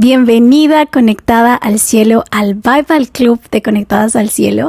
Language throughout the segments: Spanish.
Bienvenida conectada al cielo, al Bible Club de Conectadas al Cielo.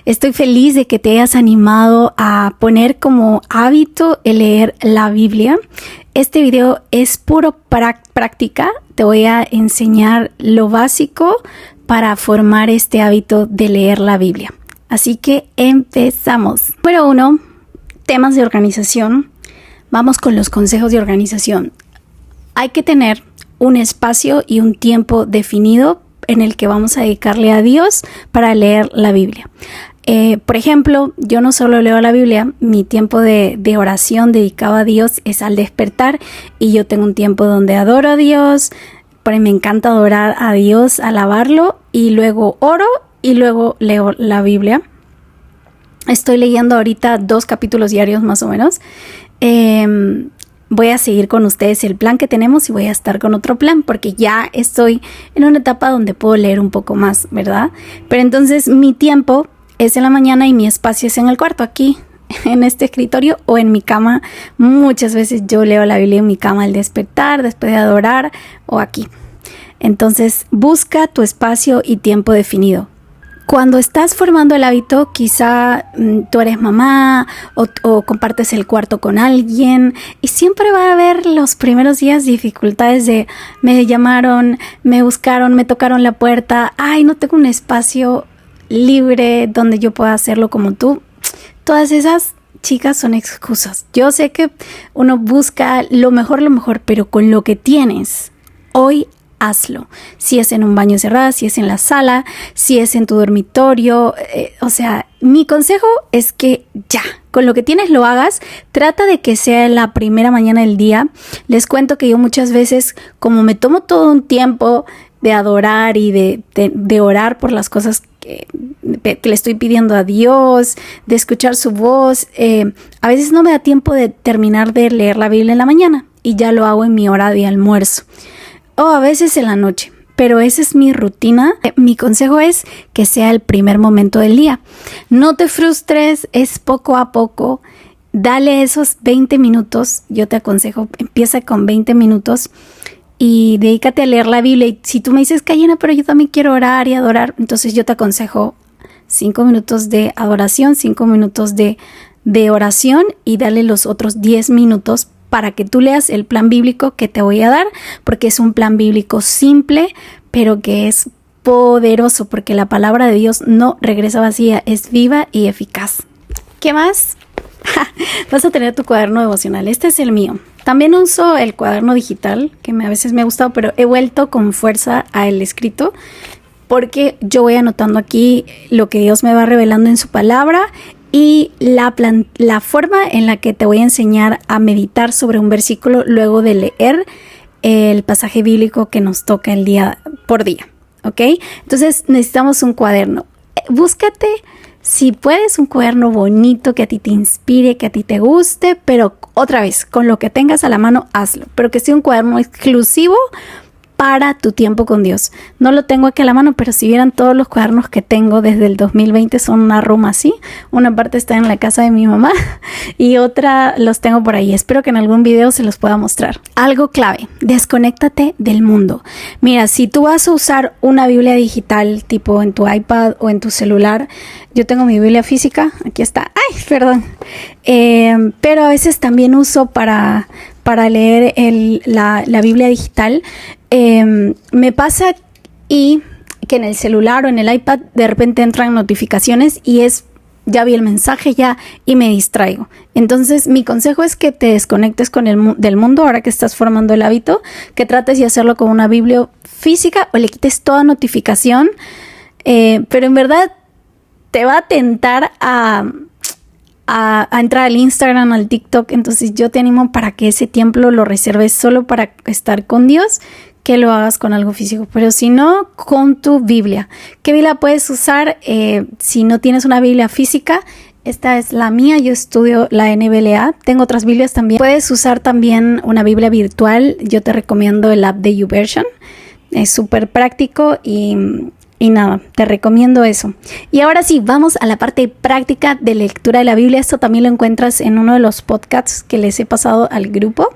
Estoy feliz de que te hayas animado a poner como hábito el leer la Biblia. Este video es puro práctica. Te voy a enseñar lo básico para formar este hábito de leer la Biblia. Así que empezamos. Número 1, temas de organización. Vamos con los consejos de organización. Hay que tener un espacio y un tiempo definido en el que vamos a dedicarle a Dios para leer la Biblia. Por ejemplo, yo no solo leo la Biblia, mi tiempo de oración dedicado a Dios es al despertar y yo tengo un tiempo donde adoro a Dios, porque me encanta adorar a Dios, alabarlo y luego oro y luego leo la Biblia. Estoy leyendo ahorita 2 capítulos diarios más o menos. Voy a seguir con ustedes el plan que tenemos y voy a estar con otro plan porque ya estoy en una etapa donde puedo leer un poco más, ¿verdad? Pero entonces mi tiempo es en la mañana y mi espacio es en el cuarto, aquí en este escritorio o en mi cama. Muchas veces yo leo la Biblia en mi cama al despertar, después de adorar o aquí. Entonces busca tu espacio y tiempo definido. Cuando estás formando el hábito, quizá tú eres mamá o compartes el cuarto con alguien y siempre va a haber los primeros días dificultades de me llamaron, me buscaron, me tocaron la puerta, ay, no tengo un espacio libre donde yo pueda hacerlo como tú. Todas esas, chicas, son excusas. Yo sé que uno busca lo mejor, pero con lo que tienes hoy, hazlo. Si es en un baño cerrado, si es en la sala, si es en tu dormitorio. Mi consejo es que ya, con lo que tienes lo hagas. Trata de que sea la primera mañana del día. Les cuento que yo muchas veces, como me tomo todo un tiempo de adorar y de orar por las cosas que le estoy pidiendo a Dios, de escuchar su voz, a veces no me da tiempo de terminar de leer la Biblia en la mañana y ya lo hago en mi hora de almuerzo. O a veces en la noche, pero esa es mi rutina. Mi consejo es que sea el primer momento del día. No te frustres, es poco a poco. Dale esos 20 minutos, yo te aconsejo, empieza con 20 minutos y dedícate a leer la Biblia. Y si tú me dices, Cayena, pero yo también quiero orar y adorar, entonces yo te aconsejo 5 minutos de adoración, 5 minutos de oración y dale los otros 10 minutos para que tú leas el plan bíblico que te voy a dar, porque es un plan bíblico simple, pero que es poderoso, porque la palabra de Dios no regresa vacía, es viva y eficaz. ¿Qué más? Vas a tener tu cuaderno devocional. Este es el mío. También uso el cuaderno digital, que a veces me ha gustado, pero he vuelto con fuerza al escrito, porque yo voy anotando aquí lo que Dios me va revelando en su palabra y la forma en la que te voy a enseñar a meditar sobre un versículo luego de leer el pasaje bíblico que nos toca el día por día, ¿ok? Entonces necesitamos un cuaderno. Búscate, si puedes, un cuaderno bonito que a ti te inspire, que a ti te guste, pero otra vez, con lo que tengas a la mano, hazlo. Pero que sea un cuaderno exclusivo para tu tiempo con Dios. No lo tengo aquí a la mano, pero si vieran todos los cuadernos que tengo desde el 2020 son una roma así. Una parte está en la casa de mi mamá y otra los tengo por ahí. Espero que en algún video se los pueda mostrar. Algo clave, desconéctate del mundo. Mira, si tú vas a usar una Biblia digital tipo en tu iPad o en tu celular, yo tengo mi Biblia física, aquí está. ¡Ay, perdón! Pero a veces también uso para leer la Biblia digital. Me pasa y que en el celular o en el iPad de repente entran notificaciones y ya vi el mensaje y me distraigo. Entonces mi consejo es que te desconectes del mundo ahora que estás formando el hábito, que trates de hacerlo con una Biblia física o le quites toda notificación, pero en verdad te va a tentar a entrar al Instagram, al TikTok. Entonces yo te animo para que ese tiempo lo reserves solo para estar con Dios, que lo hagas con algo físico, pero si no, con tu Biblia. ¿Qué Biblia puedes usar si no tienes una Biblia física? Esta es la mía, yo estudio la NBLA, tengo otras Biblias también. Puedes usar también una Biblia virtual, yo te recomiendo el app de YouVersion, es súper práctico y nada, te recomiendo eso. Y ahora sí, vamos a la parte práctica de lectura de la Biblia. Esto también lo encuentras en uno de los podcasts que les he pasado al grupo,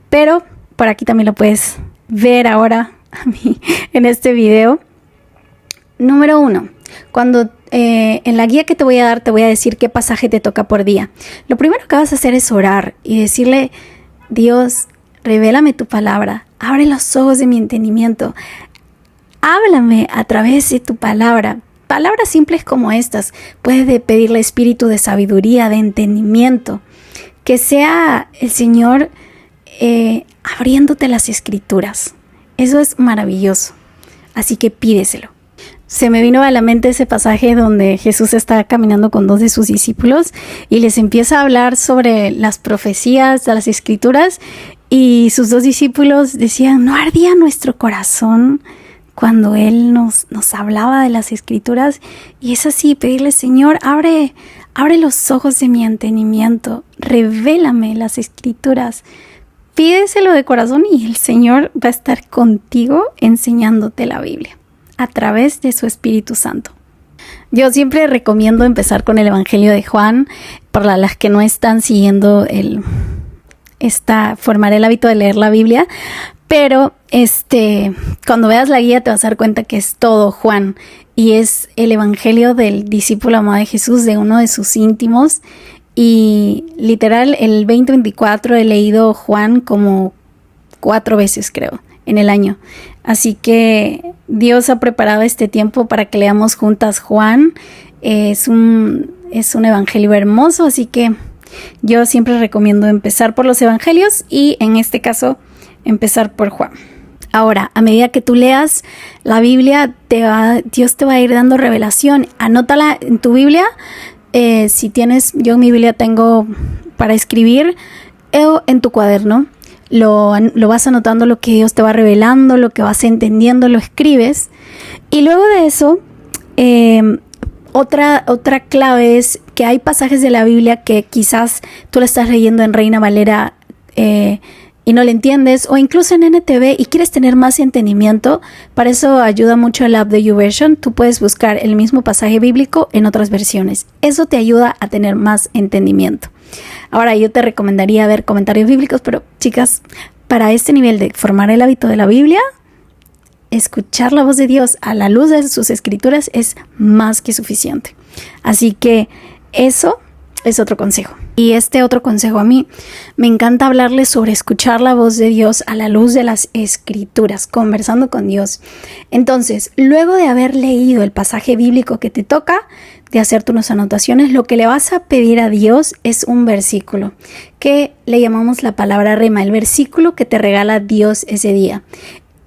pero por aquí también lo puedes ver ahora a mí en este video. Número 1, cuando en la guía que te voy a dar te voy a decir qué pasaje te toca por día. Lo primero que vas a hacer es orar y decirle: Dios, revélame tu palabra, abre los ojos de mi entendimiento, háblame a través de tu palabra. Palabras simples como estas. Puedes pedirle espíritu de sabiduría, de entendimiento. Que sea el Señor abriéndote las escrituras. Eso es maravilloso. Así que pídeselo. Se me vino a la mente ese pasaje donde Jesús está caminando con 2 de sus discípulos y les empieza a hablar sobre las profecías de las escrituras, y sus 2 discípulos decían: ¿no ardía nuestro corazón cuando Él nos hablaba de las escrituras? Y es así, pedirle: Señor, abre los ojos de mi entendimiento, revélame las escrituras. Pídeselo de corazón y el Señor va a estar contigo enseñándote la Biblia a través de su Espíritu Santo. Yo siempre recomiendo empezar con el Evangelio de Juan. Para las que no están siguiendo formar el hábito de leer la Biblia, pero cuando veas la guía te vas a dar cuenta que es todo Juan, y es el Evangelio del discípulo amado de Jesús, de uno de sus íntimos. Y literal el 2024 he leído Juan como 4 veces, creo, en el año. Así que Dios ha preparado este tiempo para que leamos juntas Juan. Es un evangelio hermoso, así que yo siempre recomiendo empezar por los evangelios y en este caso empezar por Juan. Ahora, a medida que tú leas la Biblia, Dios te va a ir dando revelación. Anótala en tu Biblia. Si tienes, yo en mi Biblia tengo para escribir, o en tu cuaderno. Lo vas anotando lo que Dios te va revelando, lo que vas entendiendo, lo escribes. Y luego de eso, otra clave es que hay pasajes de la Biblia que quizás tú lo estás leyendo en Reina Valera y no le entiendes, o incluso en NTV y quieres tener más entendimiento. Para eso ayuda mucho el app de YouVersion. Tú puedes buscar el mismo pasaje bíblico en otras versiones. Eso te ayuda a tener más entendimiento. Ahora, yo te recomendaría ver comentarios bíblicos, pero chicas, para este nivel de formar el hábito de la Biblia, escuchar la voz de Dios a la luz de sus escrituras es más que suficiente. Así que eso es otro consejo. Y este otro consejo, a mí me encanta hablarles sobre escuchar la voz de Dios a la luz de las escrituras, conversando con Dios. Entonces, luego de haber leído el pasaje bíblico que te toca, de hacerte unas anotaciones, lo que le vas a pedir a Dios es un versículo que le llamamos la palabra rema, el versículo que te regala Dios ese día.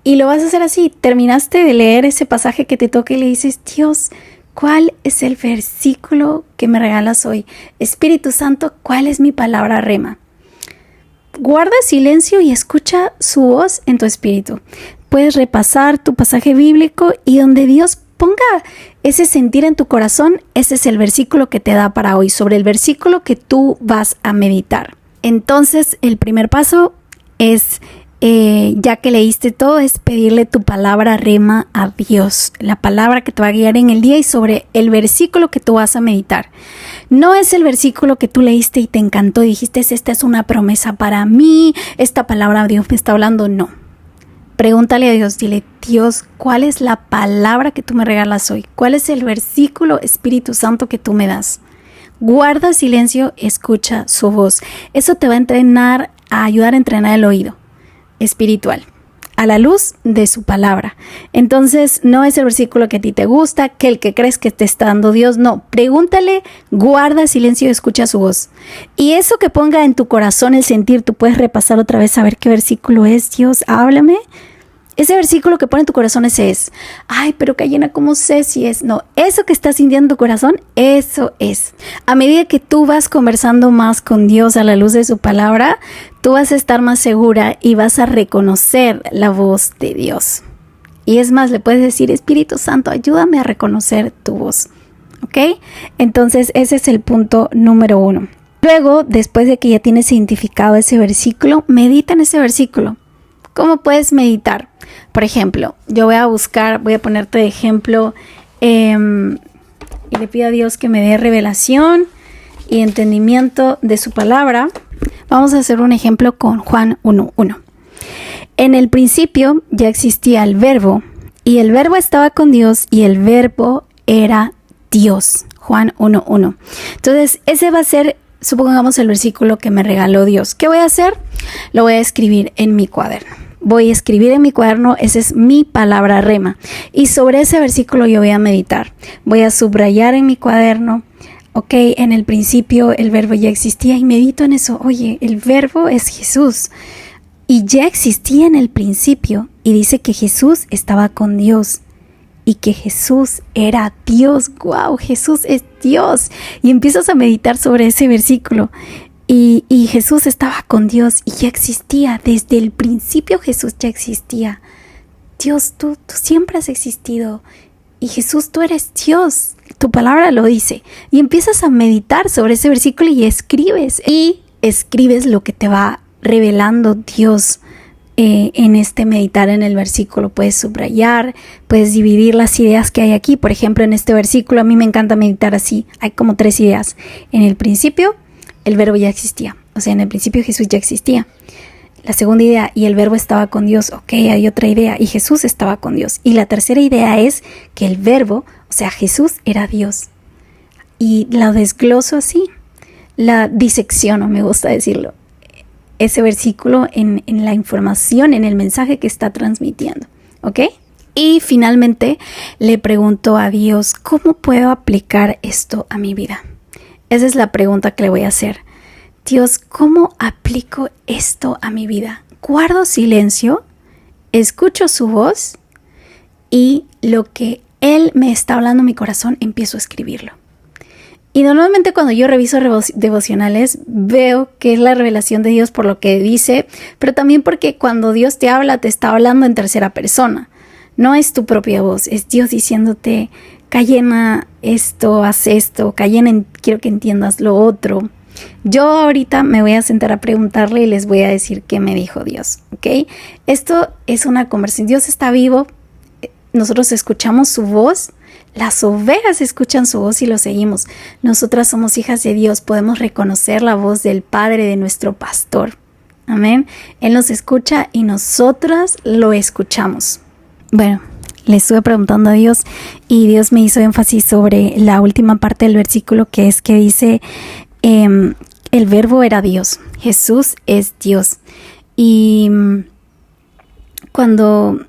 Y lo vas a hacer así: terminaste de leer ese pasaje que te toca y le dices: Dios, ¿cuál es el versículo que me regalas hoy? Espíritu Santo, ¿cuál es mi palabra rema? Guarda silencio y escucha su voz en tu espíritu. Puedes repasar tu pasaje bíblico y donde Dios ponga ese sentir en tu corazón, ese es el versículo que te da para hoy, sobre el versículo que tú vas a meditar. Entonces, el primer paso es, ya que leíste todo, es pedirle tu palabra rema a Dios, la palabra que te va a guiar en el día y sobre el versículo que tú vas a meditar. No es el versículo que tú leíste y te encantó y dijiste: esta es una promesa para mí, esta palabra Dios me está hablando. No. Pregúntale a Dios, dile: Dios, ¿cuál es la palabra que tú me regalas hoy? ¿Cuál es el versículo, Espíritu Santo, que tú me das? Guarda silencio, escucha su voz. Eso te va a ayudar a entrenar el oído espiritual a la luz de su palabra. Entonces, no es el versículo que a ti te gusta, que el que crees que te está dando Dios. No, pregúntale, guarda silencio y escucha su voz. Y eso que ponga en tu corazón el sentir, tú puedes repasar otra vez a ver qué versículo es. Dios, háblame. Ese versículo que pone en tu corazón, ese es. Ay, pero Cayena, ¿cómo sé si es? No, eso que estás sintiendo en tu corazón, eso es. A medida que tú vas conversando más con Dios a la luz de su palabra, tú vas a estar más segura y vas a reconocer la voz de Dios. Y es más, le puedes decir: Espíritu Santo, ayúdame a reconocer tu voz. ¿Ok? Entonces, ese es el punto número 1. Luego, después de que ya tienes identificado ese versículo, medita en ese versículo. ¿Cómo puedes meditar? Por ejemplo, yo voy a ponerte de ejemplo y le pido a Dios que me dé revelación y entendimiento de su palabra. Vamos a hacer un ejemplo con Juan 1:1. En el principio ya existía el verbo, y el verbo estaba con Dios, y el verbo era Dios. Juan 1:1. Entonces, ese va a ser, supongamos, el versículo que me regaló Dios. ¿Qué voy a hacer? Lo voy a escribir en mi cuaderno. Voy a escribir en mi cuaderno, esa es mi palabra rema. Y sobre ese versículo yo voy a meditar. Voy a subrayar en mi cuaderno. Ok, en el principio el verbo ya existía y medito en eso. Oye, el verbo es Jesús. Y ya existía en el principio. Y dice que Jesús estaba con Dios. Y que Jesús era Dios. ¡Wow! Jesús es Dios. Y empiezas a meditar sobre ese versículo. Y Jesús estaba con Dios y ya existía. Desde el principio Jesús ya existía. Dios, tú siempre has existido. Y Jesús, tú eres Dios. Tu palabra lo dice. Y empiezas a meditar sobre ese versículo y escribes. Y escribes lo que te va revelando Dios en este meditar en el versículo. Puedes subrayar, puedes dividir las ideas que hay aquí. Por ejemplo, en este versículo a mí me encanta meditar así. Hay como 3 ideas. En el principio el verbo ya existía. O sea, en el principio Jesús ya existía. La segunda idea, y el verbo estaba con Dios. Ok, hay otra idea, y Jesús estaba con Dios. Y la tercera idea es que el verbo, o sea, Jesús era Dios. Y la desgloso así, la disecciono, me gusta decirlo. Ese versículo en la información, en el mensaje que está transmitiendo. ¿Ok? Y finalmente le pregunto a Dios, ¿cómo puedo aplicar esto a mi vida? Esa es la pregunta que le voy a hacer. Dios, ¿cómo aplico esto a mi vida? Guardo silencio, escucho su voz y lo que Él me está hablando en mi corazón, empiezo a escribirlo. Y normalmente cuando yo reviso devocionales, veo que es la revelación de Dios por lo que dice, pero también porque cuando Dios te habla, te está hablando en tercera persona. No es tu propia voz, es Dios diciéndote, Cayena, esto, haz esto, Cayena, quiero que entiendas lo otro. Yo ahorita me voy a sentar a preguntarle y les voy a decir qué me dijo Dios, ¿ok? Esto es una conversación, Dios está vivo, nosotros escuchamos su voz, las ovejas escuchan su voz y lo seguimos. Nosotras somos hijas de Dios, podemos reconocer la voz del Padre, de nuestro pastor, amén. Él nos escucha y nosotras lo escuchamos. Bueno, le estuve preguntando a Dios y Dios me hizo énfasis sobre la última parte del versículo, que es que dice, el verbo era Dios, Jesús es Dios. Y cuando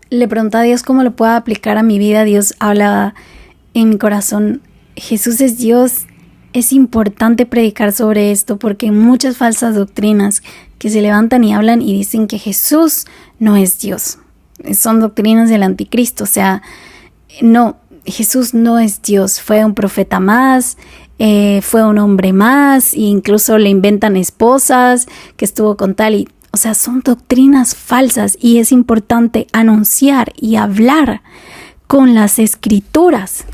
le pregunté a Dios cómo lo puedo aplicar a mi vida, Dios habla en mi corazón, Jesús es Dios. Es importante predicar sobre esto porque hay muchas falsas doctrinas que se levantan y hablan y dicen que Jesús no es Dios. Son doctrinas del anticristo, o sea, no, Jesús no es Dios, fue un profeta más, fue un hombre más, e incluso le inventan esposas que estuvo con tal y, o sea, son doctrinas falsas y es importante anunciar y hablar con las escrituras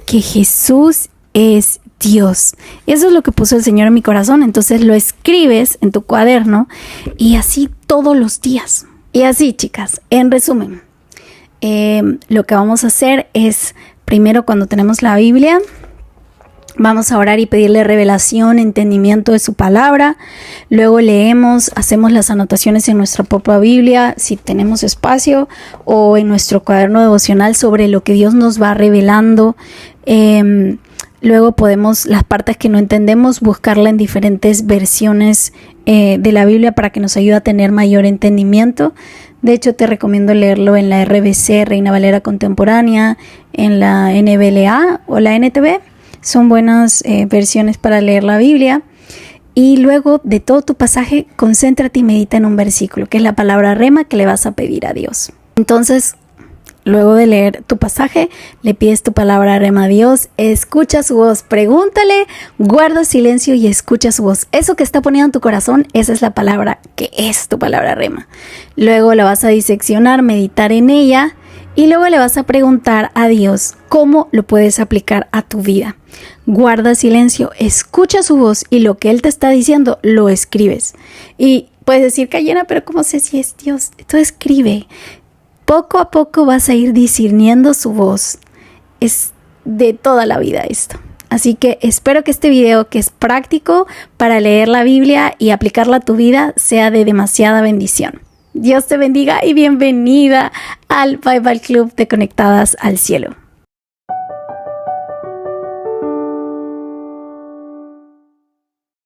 que Jesús es Dios. Eso es lo que puso el Señor en mi corazón, entonces lo escribes en tu cuaderno y así todos los días. Y así, chicas, en resumen, lo que vamos a hacer es, primero cuando tenemos la Biblia, vamos a orar y pedirle revelación, entendimiento de su palabra. Luego leemos, hacemos las anotaciones en nuestra propia Biblia, si tenemos espacio, o en nuestro cuaderno devocional sobre lo que Dios nos va revelando. Luego podemos, las partes que no entendemos, buscarla en diferentes versiones de la Biblia para que nos ayude a tener mayor entendimiento. De hecho, te recomiendo leerlo en la RVC, Reina Valera Contemporánea, en la NBLA o la NTV. Son buenas versiones para leer la Biblia. Y luego de todo tu pasaje, concéntrate y medita en un versículo, que es la palabra rema que le vas a pedir a Dios. Entonces, luego de leer tu pasaje, le pides tu palabra rema a Dios, escucha su voz, pregúntale, guarda silencio y escucha su voz. Eso que está poniendo en tu corazón, esa es la palabra que es tu palabra rema. Luego la vas a diseccionar, meditar en ella y luego le vas a preguntar a Dios cómo lo puedes aplicar a tu vida. Guarda silencio, escucha su voz y lo que Él te está diciendo lo escribes. Y puedes decir, Cayena, pero ¿cómo sé si es Dios? Tú escribe. Poco a poco vas a ir discerniendo su voz. Es de toda la vida esto. Así que espero que este video, que es práctico para leer la Biblia y aplicarla a tu vida, sea de demasiada bendición. Dios te bendiga y bienvenida al Bible Club de Conectadas al Cielo.